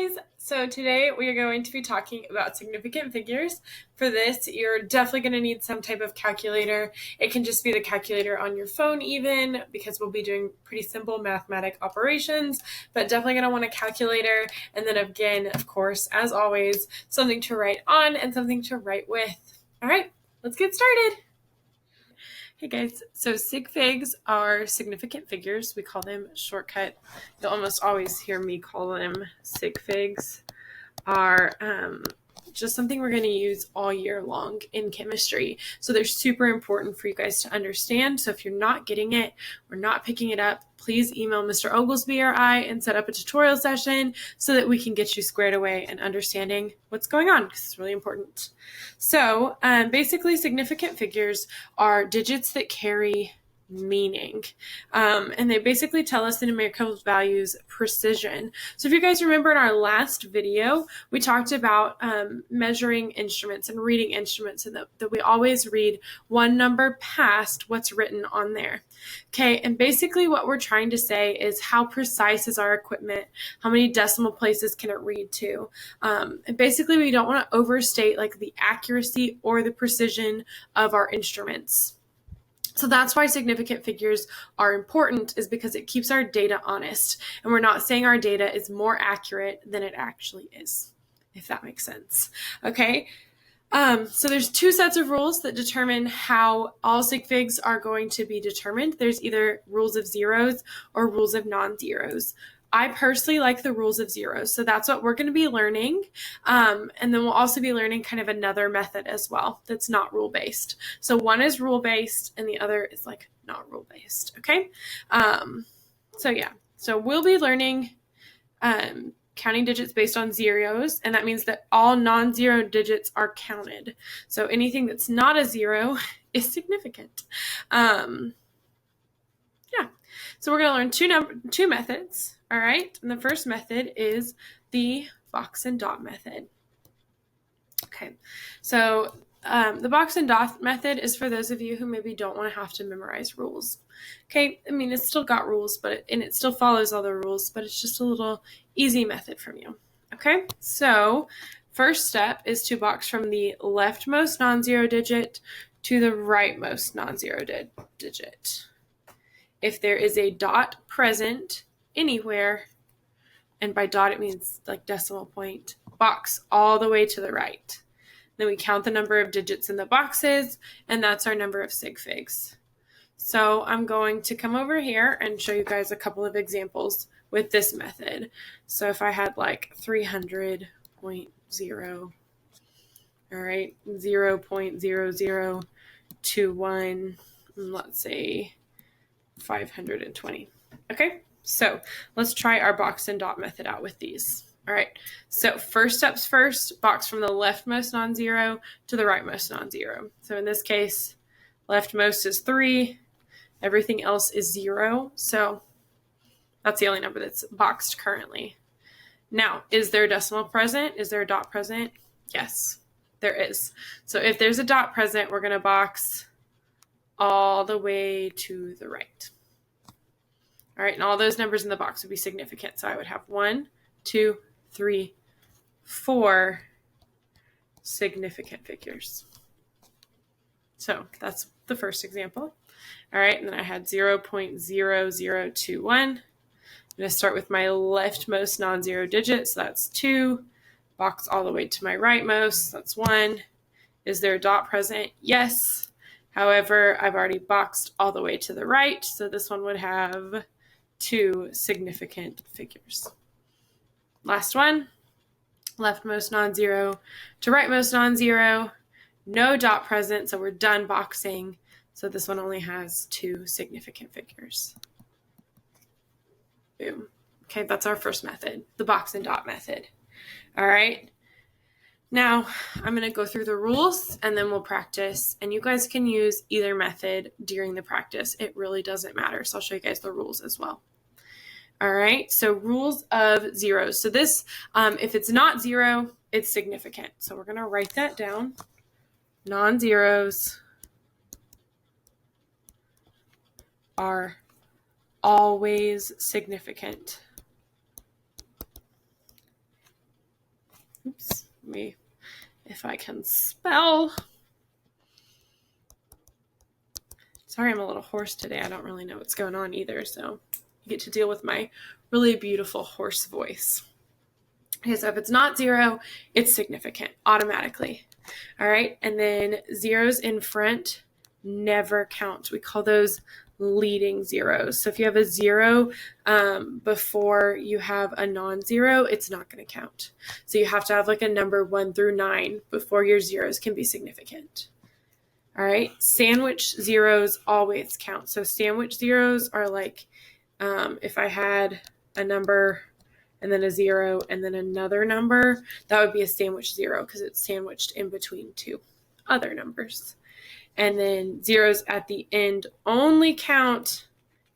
guys! So today we are going to be talking about significant figures. For this, you're definitely going to need some type of calculator. It can just be the calculator on your phone even, because we'll be doing pretty simple mathematic operations, but definitely going to want a calculator. And then again, of course, as always, something to write on and something to write with. All right, let's get started. Hey guys, so sig figs are significant figures. We call them shortcut. You'll almost always hear me call them sig figs. Are just something we're going to use all year long in chemistry. So they're super important for you guys to understand. So if you're not getting it or not picking it up, please email Mr. Oglesby or I and set up a tutorial session so that we can get you squared away and understanding what's going on, because it's really important. So basically, significant figures are digits that carry meaning. And they basically tell us the numerical values precision. So if you guys remember in our last video, we talked about measuring instruments and reading instruments, and that we always read one number past what's written on there. Okay, and basically what we're trying to say is how precise is our equipment? How many decimal places can it read to? And basically we don't want to overstate like the accuracy or the precision of our instruments. So that's why significant figures are important, is because it keeps our data honest, and we're not saying our data is more accurate than it actually is, if that makes sense. Okay. So there's two sets of rules that determine how all sig figs are going to be determined. There's either rules of zeros or rules of non-zeros. I personally like the rules of zeros, so that's what we're going to be learning. And then we'll also be learning kind of another method as well that's not rule-based. So one is rule-based and the other is like not rule-based, okay? So we'll be learning counting digits based on zeros, and that means that all non-zero digits are counted. So anything that's not a zero is significant. So we're going to learn two methods, all right? And the first method is the box and dot method. Okay, so the box and dot method is for those of you who maybe don't want to have to memorize rules. Okay, I mean, it's still got rules, and it still follows all the rules, but it's just a little easy method from you. Okay, so first step is to box from the leftmost non-zero digit to the rightmost non-zero digit. If there is a dot present anywhere, and by dot it means like decimal point, box all the way to the right. Then we count the number of digits in the boxes, and that's our number of sig figs. So I'm going to come over here and show you guys a couple of examples with this method. So if I had like 300.0, all right, 0.0021, let's say 520. Okay, so let's try our box and dot method out with these. All right, so first steps first, box from the leftmost non-zero to the rightmost non-zero. So in this case, leftmost is 3, everything else is 0. So that's the only number that's boxed currently. Now, is there a decimal present? Is there a dot present? Yes, there is. So if there's a dot present, we're going to box all the way to the right. All right, and all those numbers in the box would be significant. So I would have 1, 2, 3, 4 significant figures. So that's the first example. All right, and then I had 0.0021. I'm going to start with my leftmost non-zero digit, so that's 2. Box all the way to my rightmost, that's 1. Is there a dot present? Yes. However, I've already boxed all the way to the right, so this one would have 2 significant figures. Last one, leftmost non-zero to rightmost non-zero, no dot present, so we're done boxing. So this one only has 2 significant figures. Boom. Okay, that's our first method, the box and dot method. All right. Now, I'm going to go through the rules and then we'll practice, and you guys can use either method during the practice. It really doesn't matter. So I'll show you guys the rules as well. All right, so rules of zeros. So this, if it's not 0, it's significant. So we're going to write that down. Non-zeros are always significant. Oops, me, if I can spell. Sorry, I'm a little hoarse today. I don't really know what's going on either, so you get to deal with my really beautiful hoarse voice. Okay, so if it's not 0, it's significant automatically. All right, and then zeros in front never count. We call those leading zeros. So if you have a 0 before you have a non-zero, it's not going to count. So you have to have like a number 1 through 9 before your zeros can be significant. All right, sandwich zeros always count. So sandwich zeros are like if I had a number and then a 0 and then another number, that would be a sandwich 0 because it's sandwiched in between two other numbers. And then zeros at the end only count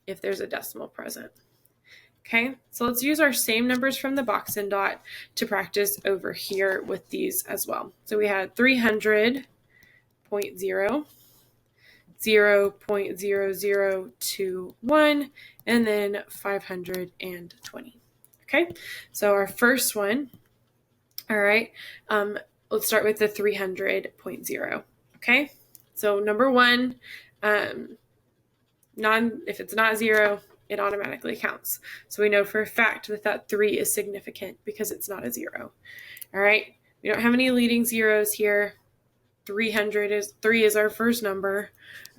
if there's a decimal present. Okay, so let's use our same numbers from the box and dot to practice over here with these as well. So we had 300.0, 0.0021, and then 520. Okay, so our first one, all right, let's start with the 300.0. Okay, so number 1, if it's not 0, it automatically counts. So we know for a fact that 3 is significant because it's not a 0. All right, we don't have any leading zeros here. 3 is our first number.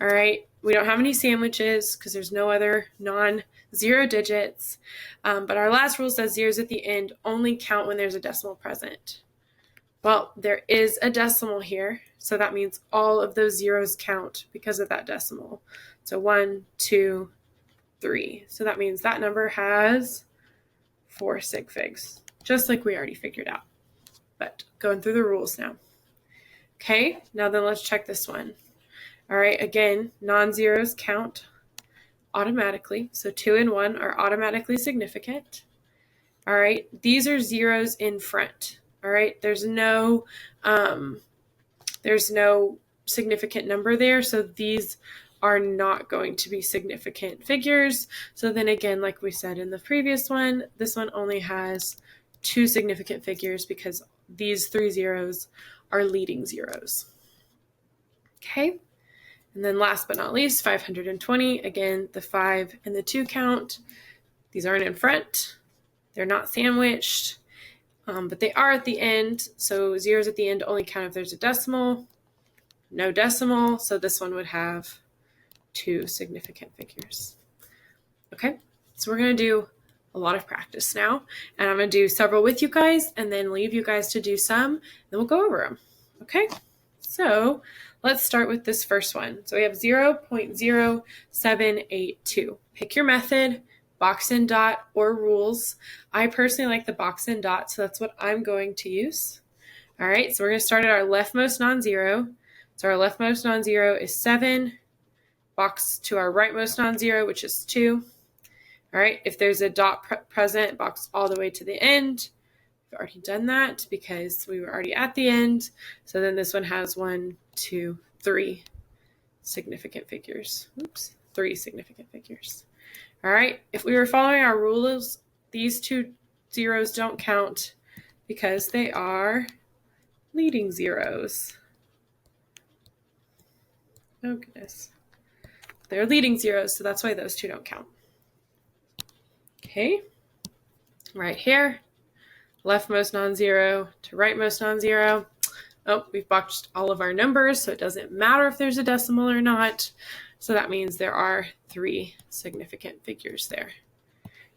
All right, we don't have any sandwiches because there's no other non-zero digits. But our last rule says zeros at the end only count when there's a decimal present. Well, there is a decimal here, so that means all of those zeros count because of that decimal. So 1, 2, 3. So that means that number has 4 sig figs, just like we already figured out. But going through the rules now. Okay, now then let's check this one. All right, again, non-zeros count automatically. So 2 and 1 are automatically significant. All right, these are zeros in front. All right, there's no significant number there, so these are not going to be significant figures. So then again, like we said in the previous one, this one only has 2 significant figures because these 3 zeros are leading zeros. Okay, and then last but not least, 520. Again, the 5 and the 2 count. These aren't in front. They're not sandwiched, but they are at the end. So zeros at the end only count if there's a decimal. No decimal, so this one would have 2 significant figures. Okay, so we're going to do a lot of practice now, and I'm going to do several with you guys and then leave you guys to do some, then we'll go over them. Okay, so let's start with this first one. So we have 0.0782. Pick your method, box and dot or rules. I personally like the box and dot, so that's what I'm going to use. All right, so we're going to start at our leftmost non-zero. So our leftmost non-zero is 7, box to our rightmost non-zero, which is 2. All right, if there's a dot present, box all the way to the end. We've already done that because we were already at the end. So then this one has 1, 2, 3 significant figures. Oops, 3 significant figures. All right, if we were following our rules, these 2 zeros don't count because they are leading zeros. Oh, goodness. They're leading zeros, so that's why those 2 don't count. Okay, right here, leftmost non-zero to rightmost non-zero. Oh, we've boxed all of our numbers, so it doesn't matter if there's a decimal or not. So that means there are 3 significant figures there.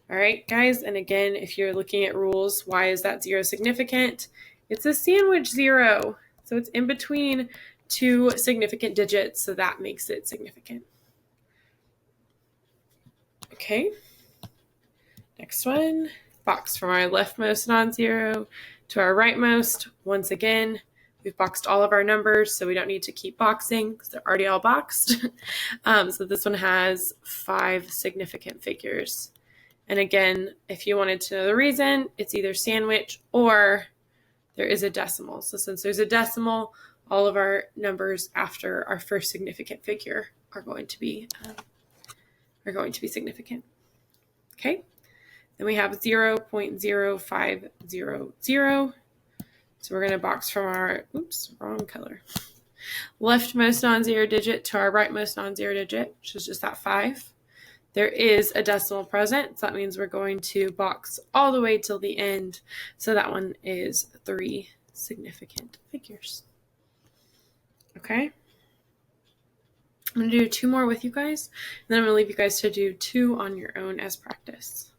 All right, guys, and again, if you're looking at rules, why is that 0 significant? It's a sandwich 0, so it's in between 2 significant digits, so that makes it significant. Okay, next one, box from our leftmost non-zero to our rightmost. Once again, we've boxed all of our numbers, so we don't need to keep boxing because they're already all boxed. So this one has 5 significant figures. And again, if you wanted to know the reason, it's either sandwich or there is a decimal. So since there's a decimal, all of our numbers after our first significant figure are going to be significant. Okay, then we have 0.0500. So we're going to box from our, oops, wrong color, leftmost non-zero digit to our rightmost non-zero digit, which is just that 5. There is a decimal present, so that means we're going to box all the way till the end. So that one is 3 significant figures. Okay. I'm going to do 2 more with you guys, and then I'm going to leave you guys to do 2 on your own as practice.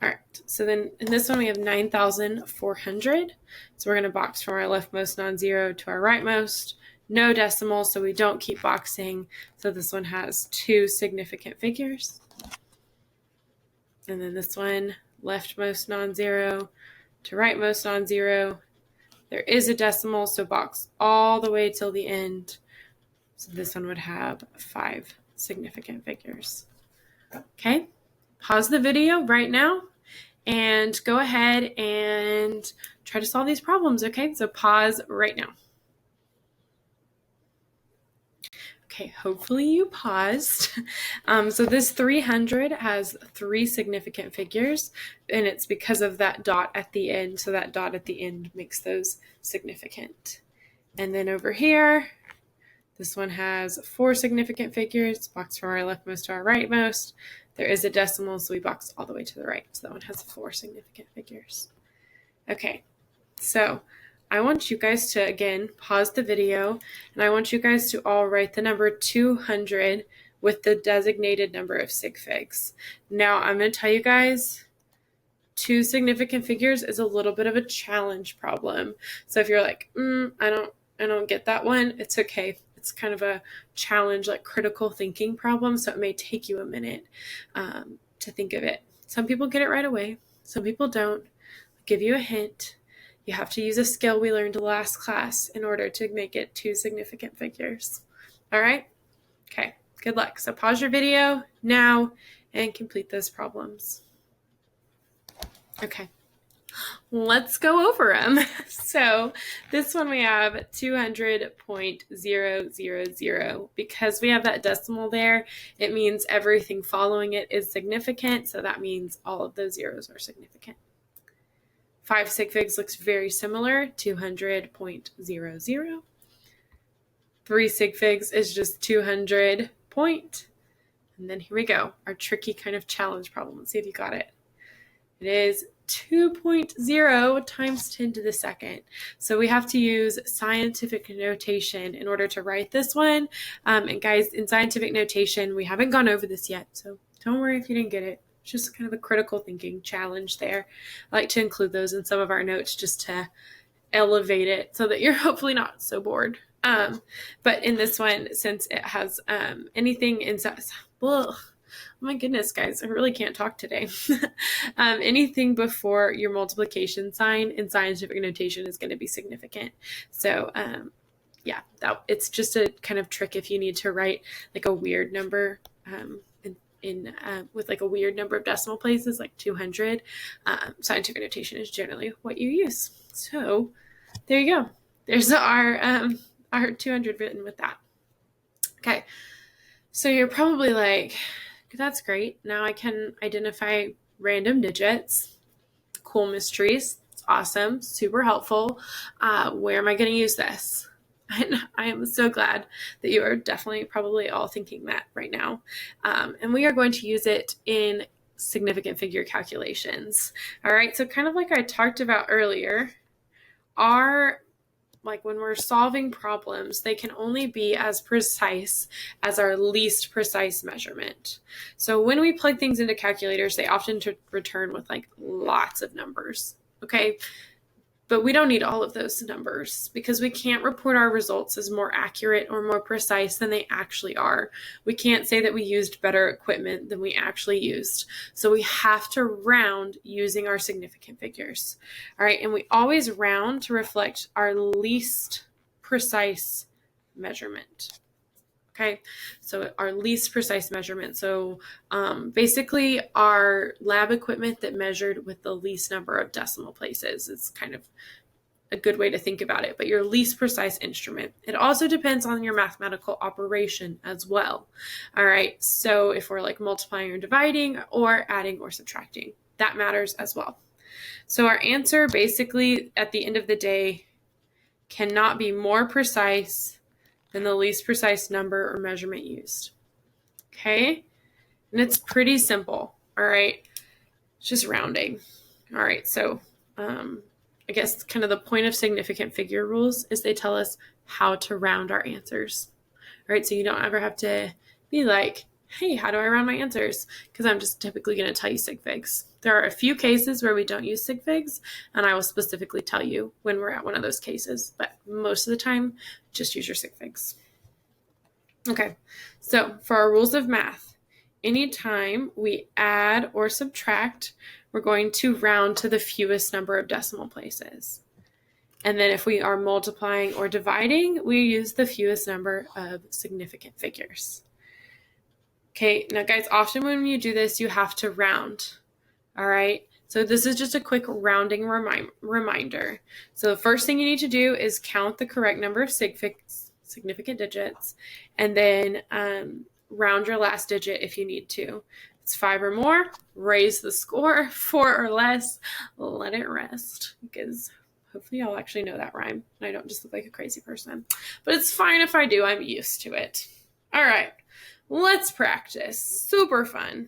All right, so then in this one we have 9,400. So we're going to box from our leftmost non-zero to our rightmost. No decimal, so we don't keep boxing. So this one has 2 significant figures. And then this one, leftmost non-zero to rightmost non-zero. There is a decimal, so box all the way till the end. So this one would have 5 significant figures. Okay, pause the video right now and go ahead and try to solve these problems, okay? So pause right now. Okay, hopefully you paused. So this 300 has 3 significant figures, and it's because of that dot at the end. So that dot at the end makes those significant. And then over here, this one has 4 significant figures, box from our leftmost to our rightmost. There is a decimal, so we box all the way to the right. So that one has 4 significant figures. Okay, so I want you guys to, again, pause the video, and I want you guys to all write the number 200 with the designated number of sig figs. Now, I'm going to tell you guys, 2 significant figures is a little bit of a challenge problem. So if you're like, I don't get that one, it's okay. It's kind of a challenge, like critical thinking problem, so it may take you a minute to think of it. Some people get it right away. Some people don't. I'll give you a hint. You have to use a skill we learned last class in order to make it 2 significant figures. All right? Okay, good luck. So pause your video now and complete those problems. Okay, let's go over them. So this one we have 200.000. Because we have that decimal there, it means everything following it is significant. So that means all of those zeros are significant. 5 sig figs looks very similar, 200.00. 3 sig figs is just 200 point. And then here we go, our tricky kind of challenge problem. Let's see if you got it. It is 2.0 times 10 to the second. So we have to use scientific notation in order to write this one. And guys, in scientific notation, we haven't gone over this yet, so don't worry if you didn't get it. It's just kind of a critical thinking challenge there. I like to include those in some of our notes just to elevate it so that you're hopefully not so bored. But in this one, since it has anything inside, well, oh my goodness, guys, I really can't talk today. Anything before your multiplication sign in scientific notation is going to be significant. So yeah, it's just a kind of trick if you need to write like a weird number with like a weird number of decimal places, like 200. Scientific notation is generally what you use. So there you go. There's our 200 written with that. Okay, so you're probably like, that's great. Now I can identify random digits. Cool, mysteries. It's awesome. Super helpful. Where am I going to use this? And I am so glad that you are definitely probably all thinking that right now. And we are going to use it in significant figure calculations. All right. So kind of like I talked about earlier, like when we're solving problems, they can only be as precise as our least precise measurement. So when we plug things into calculators, they often return with like lots of numbers, okay? But we don't need all of those numbers because we can't report our results as more accurate or more precise than they actually are. We can't say that we used better equipment than we actually used. So we have to round using our significant figures. All right, and we always round to reflect our least precise measurement. Okay, so our least precise measurement. So basically our lab equipment that measured with the least number of decimal places. It's kind of a good way to think about it, but your least precise instrument. It also depends on your mathematical operation as well. All right, so if we're like multiplying or dividing or adding or subtracting, that matters as well. So our answer basically at the end of the day cannot be more precise than the least precise number or measurement used. Okay? And it's pretty simple. All right? It's just rounding. All right, so I guess kind of the point of significant figure rules is they tell us how to round our answers. All right, so you don't ever have to be like, hey, how do I round my answers? Because I'm just typically going to tell you sig figs. There are a few cases where we don't use sig figs, and I will specifically tell you when we're at one of those cases. But most of the time, just use your sig figs. Okay, so for our rules of math, anytime we add or subtract, we're going to round to the fewest number of decimal places. And then if we are multiplying or dividing, we use the fewest number of significant figures. Okay, now guys, often when you do this, you have to round. All right, so this is just a quick rounding reminder. So the first thing you need to do is count the correct number of significant digits, and then round your last digit if you need to. If it's 5 or more, raise the score. 4 or less, let it rest, because hopefully y'all actually know that rhyme and I don't just look like a crazy person. But it's fine if I do. I'm used to it. All right, let's practice. Super fun.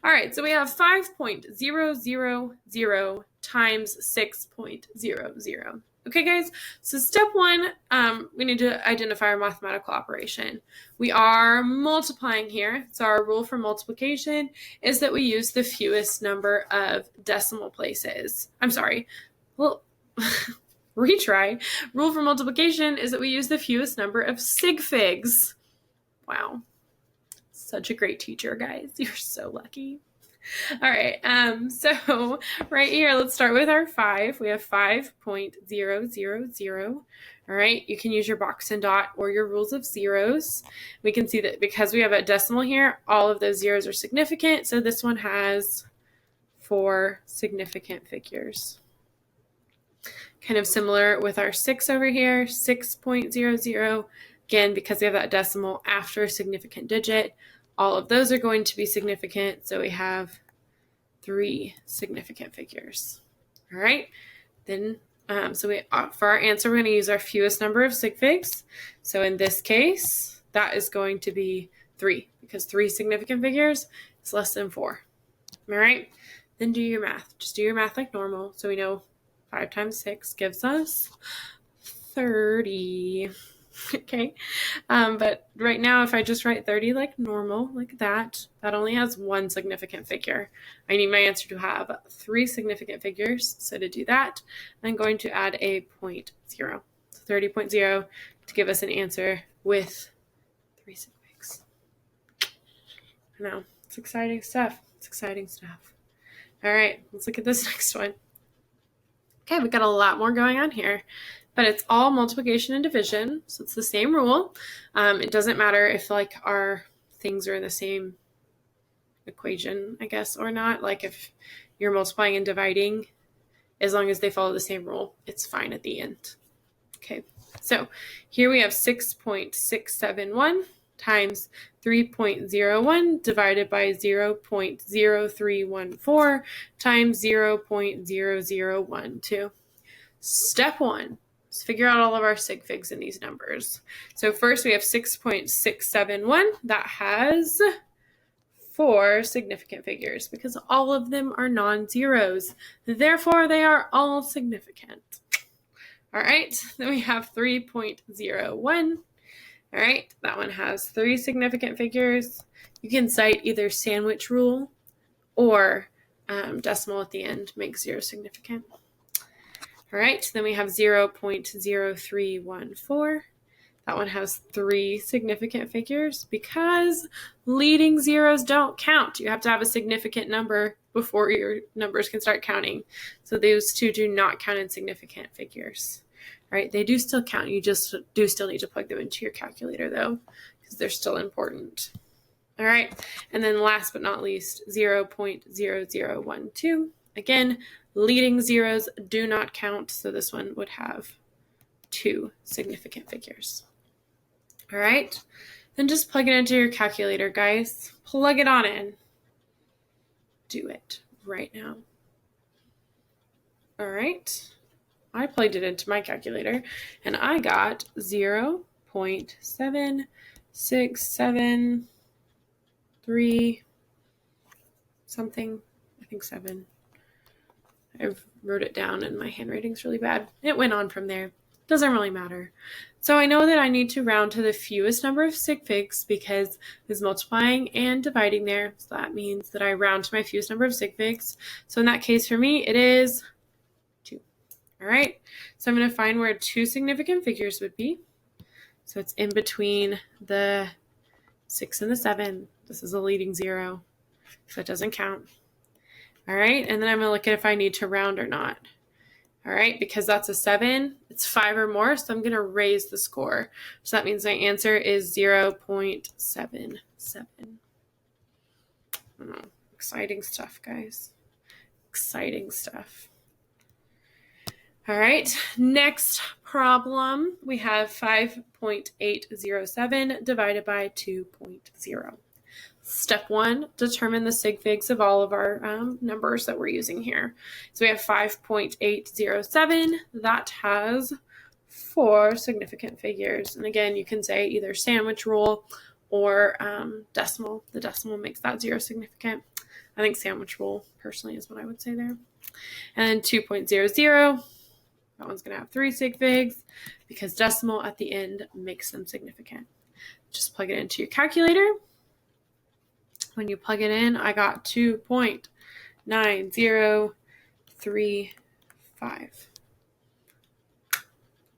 All right, so we have 5.000 times 6.00. Okay, guys, so step one, we need to identify our mathematical operation. We are multiplying here, so our rule for multiplication is that we use the fewest number of decimal places. I'm sorry, well, retry. Rule for multiplication is that we use the fewest number of sig figs. Wow, such a great teacher, guys. You're so lucky. All right, so right here, let's start with our 5. We have 5.000. All right, you can use your box and dot or your rules of zeros. We can see that because we have a decimal here, all of those zeros are significant. So this one has 4 significant figures. Kind of similar with our 6 over here, 6.00. Again, because we have that decimal after a significant digit, all of those are going to be significant, so we have 3 significant figures. All right, then for our answer, we're going to use our fewest number of sig figs. So in this case, that is going to be 3, because 3 significant figures is less than 4. All right, then do your math. Just do your math like normal. So we know 5 times 6 gives us 30. Okay, but right now, if I just write 30 like normal, like that only has 1 significant figure. I need my answer to have 3 significant figures. So to do that, I'm going to add a 0.0. So 30.0 to give us an answer with 3 sig figs. I know, it's exciting stuff. It's exciting stuff. All right, let's look at this next one. Okay, we've got a lot more going on here, but it's all multiplication and division, so it's the same rule. It doesn't matter if like our things are in the same equation, I guess, or not. Like if you're multiplying and dividing, as long as they follow the same rule, it's fine at the end. Okay, so here we have 6.671 times 3.01 divided by 0.0314 times 0.0012. Step 1 is figure out all of our sig figs in these numbers. So first we have 6.671. That has 4 significant figures because all of them are non-zeros. Therefore, they are all significant. All right, then we have 3.01. All right, that one has 3 significant figures. You can cite either sandwich rule or decimal at the end makes 0 significant. All right, then we have 0.0314. That one has 3 significant figures because leading zeros don't count. You have to have a significant number before your numbers can start counting. So those 2 do not count in significant figures. All right, they do still count. You just do still need to plug them into your calculator though, because they're still important. All right, and then last but not least, 0.0012. Again, leading zeros do not count, so this one would have 2 significant figures. All right, then just plug it into your calculator, guys. Plug it on in. Do it right now. All right. I plugged it into my calculator and I got 0.7673 something. I think 7. I wrote it down and my handwriting's really bad. It went on from there. Doesn't really matter. So I know that I need to round to the fewest number of sig figs because there's multiplying and dividing there. So that means that I round to my fewest number of sig figs. So in that case for me, it is 2. All right. So I'm going to find where 2 significant figures would be. So it's in between the 6 and the 7. This is a leading 0. So it doesn't count. All right. And then I'm going to look at if I need to round or not. All right, because that's a 7, it's 5 or more, so I'm going to raise the score. So that means my answer is 0.77. Exciting stuff, guys. Exciting stuff. All right, next problem, we have 5.807 divided by 2.0. Step 1, determine the sig figs of all of our numbers that we're using here. So we have 5.807. That has 4 significant figures. And again, you can say either sandwich rule or decimal. The decimal makes that 0 significant. I think sandwich rule, personally, is what I would say there. And 2.00, that one's going to have 3 sig figs because decimal at the end makes them significant. Just plug it into your calculator. When you plug it in, I got 2.9035.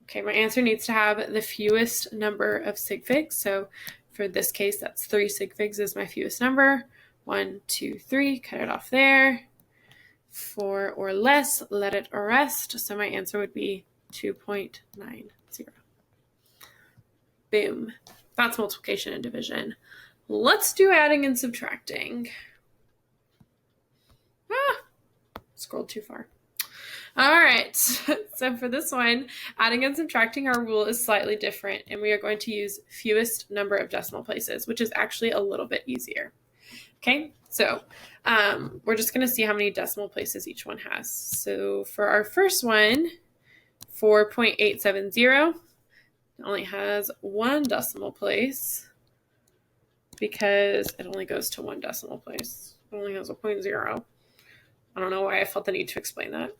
Okay, my answer needs to have the fewest number of sig figs. So for this case, that's 3 sig figs is my fewest number. 1, 2, 3, cut it off there. 4 or less, let it rest. So my answer would be 2.90. Boom. That's multiplication and division. Let's do adding and subtracting. Scrolled too far. All right, so for this one, adding and subtracting, our rule is slightly different, and we are going to use fewest number of decimal places, which is actually a little bit easier. Okay, so we're just going to see how many decimal places each one has. So for our first one, 4.870 only has 1 decimal place because it only goes to 1 decimal place. It only has a 0.0. I don't know why I felt the need to explain that.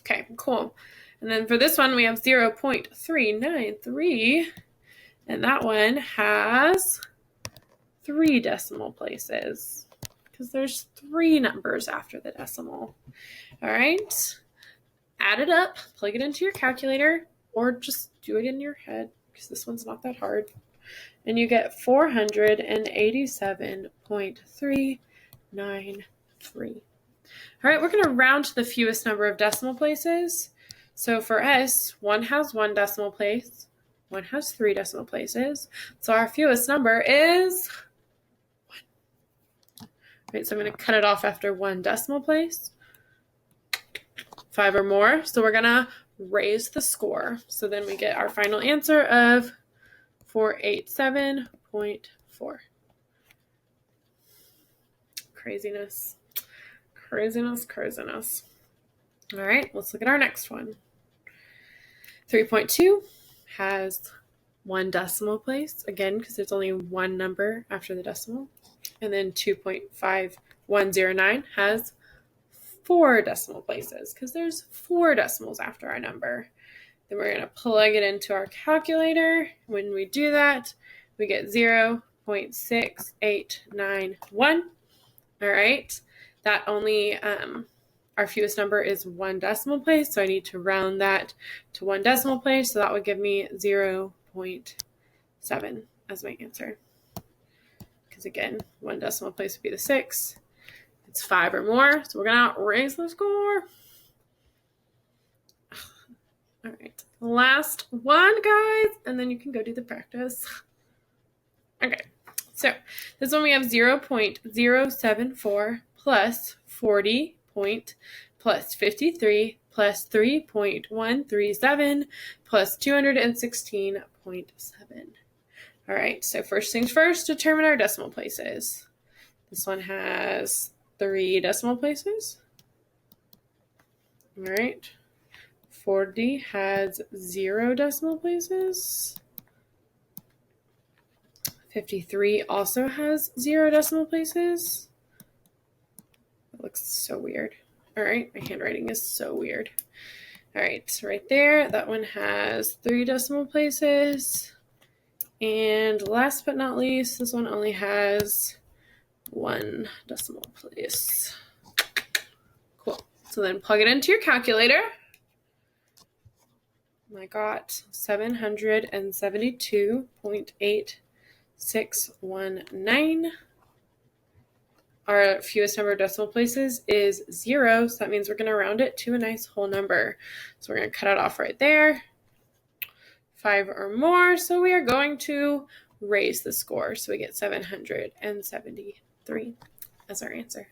Okay, cool. And then for this one, we have 0.393, and that one has 3 decimal places because there's 3 numbers after the decimal. All right, add it up, plug it into your calculator, or just do it in your head because this one's not that hard. And you get 487.393. All right, we're going to round to the fewest number of decimal places. So for us, 1 has 1 decimal place, 1 has 3 decimal places. So our fewest number is 1. All right, so I'm going to cut it off after 1 decimal place. 5 or more. So we're going to raise the score. So then we get our final answer of 487.4. Craziness. Craziness. All right, let's look at our next one. 3.2 has 1 decimal place, again, because there's only 1 number after the decimal. And then 2.5109 has 4 decimal places, because there's 4 decimals after our number. Then we're going to plug it into our calculator. When we do that, we get 0.6891. All right. That only, our fewest number is 1 decimal place, so I need to round that to 1 decimal place, so that would give me 0.7 as my answer. Because again, 1 decimal place would be the 6. It's 5 or more, so we're going to raise the score. All right, last one, guys, and then you can go do the practice. Okay, so this one we have 0.074 plus 40 plus 53 plus 3.137 plus 216.7. All right, so first things first, determine our decimal places. This one has 3 decimal places. All right. 40 has 0 decimal places. 53 also has 0 decimal places. It looks so weird. All right, my handwriting is so weird. All right, so right there, that one has 3 decimal places. And last but not least, this one only has 1 decimal place. Cool. So then plug it into your calculator. I got 772.8619. Our fewest number of decimal places is 0, so that means we're going to round it to a nice whole number. So we're going to cut it off right there. 5 or more, so we are going to raise the score. So we get 773 as our answer.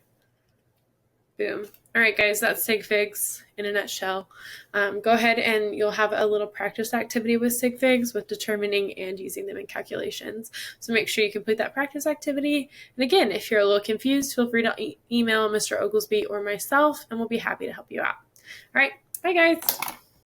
Boom. All right, guys, that's Sig Figs in a nutshell. Go ahead and you'll have a little practice activity with Sig Figs with determining and using them in calculations. So make sure you complete that practice activity. And again, if you're a little confused, feel free to email Mr. Oglesby or myself, and we'll be happy to help you out. All right, bye, guys.